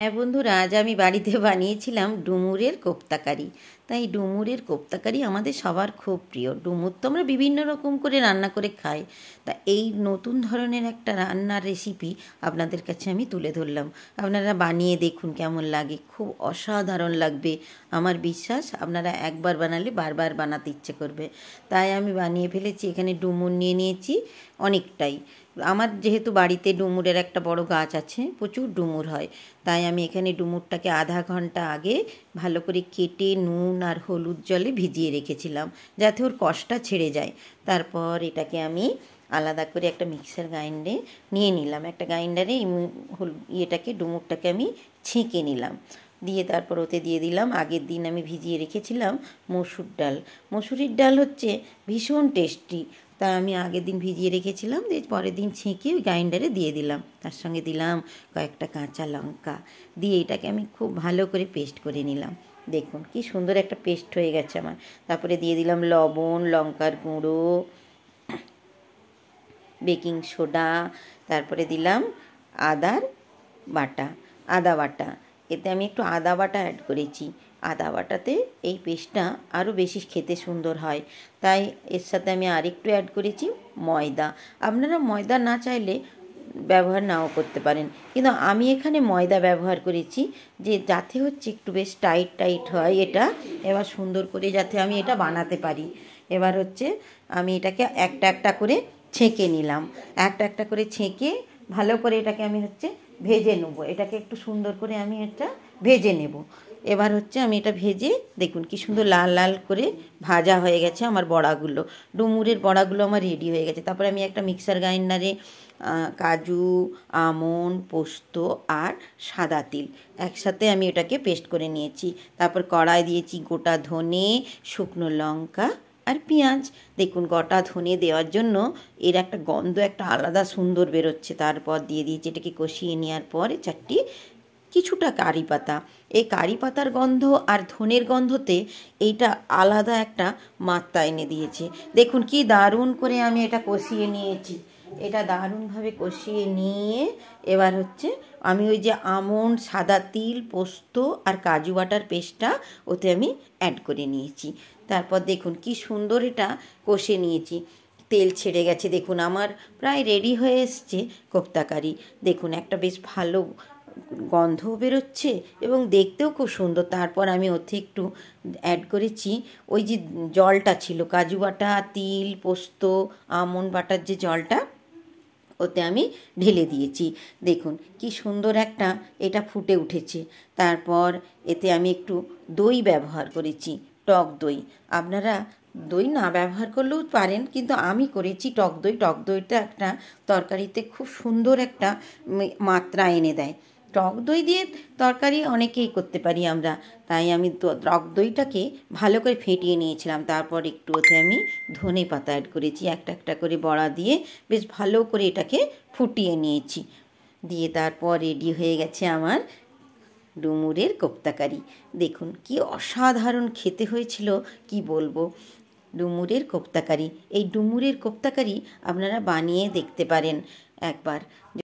হ্যাঁ বন্ধুরা, আজ আমি বাড়িতে বানিয়েছিলাম ডুমুরের কোপ্তাকারি। তাই ডুমুরের কোপ্তাকারি আমাদের সবার খুব প্রিয়। ডুমুর তো আমরা বিভিন্ন রকম করে রান্না করে খাই। তা এই নতুন ধরনের একটা রান্নার রেসিপি আপনাদের কাছে আমি তুলে ধরলাম। আপনারা বানিয়ে দেখুন কেমন লাগে, খুব অসাধারণ লাগবে। আমার বিশ্বাস আপনারা একবার বানালে বারবার বানাতে ইচ্ছে করবে। তাই আমি বানিয়ে ফেলেছি। এখানে ডুমুর নিয়ে নিয়েছি অনেকটাই। আমার যেহেতু বাড়িতে ডুমুরের একটা বড় গাছ আছে, প্রচুর ডুমুর হয়, তাই আমি এখানে ডুমুরটাকে আধা ঘন্টা আগে ভালো করে কেটে নুন আর হলুদ জলে ভিজিয়ে রেখেছিলাম, যাতে ওর কষটা ছেড়ে যায়। তারপর এটাকে আমি আলাদা করে একটা মিক্সার গ্রাইন্ডারে নিয়ে নিলাম। একটা গ্রাইন্ডারে ইয়েটাকে ডুমুরটাকে আমি ছেঁকে নিলাম। দিয়ে তারপর ওতে দিয়ে দিলাম আগের দিন আমি ভিজিয়ে রেখেছিলাম মসুর ডাল। মসুরির ডাল হচ্ছে ভীষণ টেস্টি। তা আমি আগের দিন ভিজিয়ে রেখেছিলাম, দিয়ে পরের দিন ছেঁকে ওই গ্রাইন্ডারে দিয়ে দিলাম। তার সঙ্গে দিলাম কয়েকটা কাঁচা লঙ্কা, দিয়ে এটাকে আমি খুব ভালো করে পেস্ট করে নিলাম। দেখুন কি সুন্দর একটা পেস্ট হয়ে গেছে আমার। তারপরে দিয়ে দিলাম লবণ, লঙ্কার গুঁড়ো, বেকিং সোডা, তারপরে দিলাম আদার বাটা, আদা বাটা। এতে আমি একটু আদা বাটা অ্যাড করেছি। আদা বাটাতে এই পেস্টটা আরও বেশি খেতে সুন্দর হয়। তাই এর সাথে আমি আরেকটু অ্যাড করেছি ময়দা। আপনারা ময়দা না চাইলে ব্যবহার নাও করতে পারেন, কিন্তু আমি এখানে ময়দা ব্যবহার করেছি, যে যাতে হচ্ছে একটু বেশ টাইট টাইট হয় এটা। এবার সুন্দর করে যাতে আমি এটা বানাতে পারি। এবার হচ্ছে আমি এটাকে একটা একটা করে ছেঁকে নিলাম। একটা একটা করে ছেঁকে ভালো করে এটাকে আমি হচ্ছে ভেজে নেবো। এটাকে একটু সুন্দর করে আমি এটা ভেজে নেব। এবার হচ্ছে আমি এটা ভেজে, দেখুন কি সুন্দর লাল লাল করে ভাজা হয়ে গেছে আমার বড়াগুলো। ডুমুরের বড়াগুলো আমার রেডি হয়ে গেছে। তারপরে আমি একটা মিক্সার গ্রাইন্ডারে কাজু, আমন্ড, পোস্ত আর সাদা তিল একসাথে আমি এটাকে পেস্ট করে নিয়েছি। তারপর কড়াই দিয়েছি গোটা ধনে, শুকনো লঙ্কা আর পেঁয়াজ। দেখুন গোটা ধনে দেওয়ার জন্য এর একটা গন্ধ একটা আলাদা সুন্দর বেরোচ্ছে। তারপর দিয়ে দিয়েছি, এটাকে কষিয়ে নেওয়ার পরে কিছুটা কারি পাতা। এই কারি পাতার গন্ধ আর ধনের গন্ধতে এইটা আলাদা একটা মাত্রা এনে দিয়েছে। দেখুন কি দারুণ করে আমি এটা কষিয়ে নিয়েছি। এটা দারুণভাবে কষিয়ে নিয়ে এবার হচ্ছে আমি ওই যে আমন্ড, সাদা তিল, পোস্ত আর কাজু বাটার পেস্টটা ওতে আমি অ্যাড করে নিয়েছি। তারপর দেখুন কি সুন্দর এটা কষে নিয়েছি। তেল ছেড়ে গেছে। দেখুন আমার প্রায় রেডি হয়ে এসছে কোপ্তাকারি। দেখুন একটা বেশ ভালো গন্ধও বেরোচ্ছে এবং দেখতেও খুব সুন্দর। তারপর আমি ওতে একটু অ্যাড করেছি ওই যে জলটা ছিল, কাজু বাটা, তিল, পোস্ত, আমন্ড বাটার যে জলটা, ওতে আমি ঢেলে দিয়েছি। দেখুন কি সুন্দর একটা এটা ফুটে উঠেছে। তারপর এতে আমি একটু দই ব্যবহার করেছি, টক দই। আপনারা দই না ব্যবহার করলেও পারেন, কিন্তু আমি করেছি টক দই। টক দইটা একটা তরকারিতে খুব সুন্দর একটা মাত্রা এনে দেয়। টক দই দিয়ে তরকারি অনেকেই করতে পারি আমরা। তাই আমি টক দইটাকে ভালো করে ফেটিয়ে নিয়েছিলাম। তারপর একটু ওতে আমি ধনে পাতা অ্যাড করেছি। একটা একটা করে বড়া দিয়ে বেশ ভালো করে এটাকে ফুটিয়ে নিয়েছি। দিয়ে তারপর রেডি হয়ে গেছে আমার ডুমুরের কোপ্তাকারি। দেখুন কি অসাধারণ খেতে হয়েছিল, কি বলবো। ডুমুরের কোপ্তাকারি, এই ডুমুরের কোপ্তাকারি আপনারা বানিয়ে দেখতে পারেন একবার।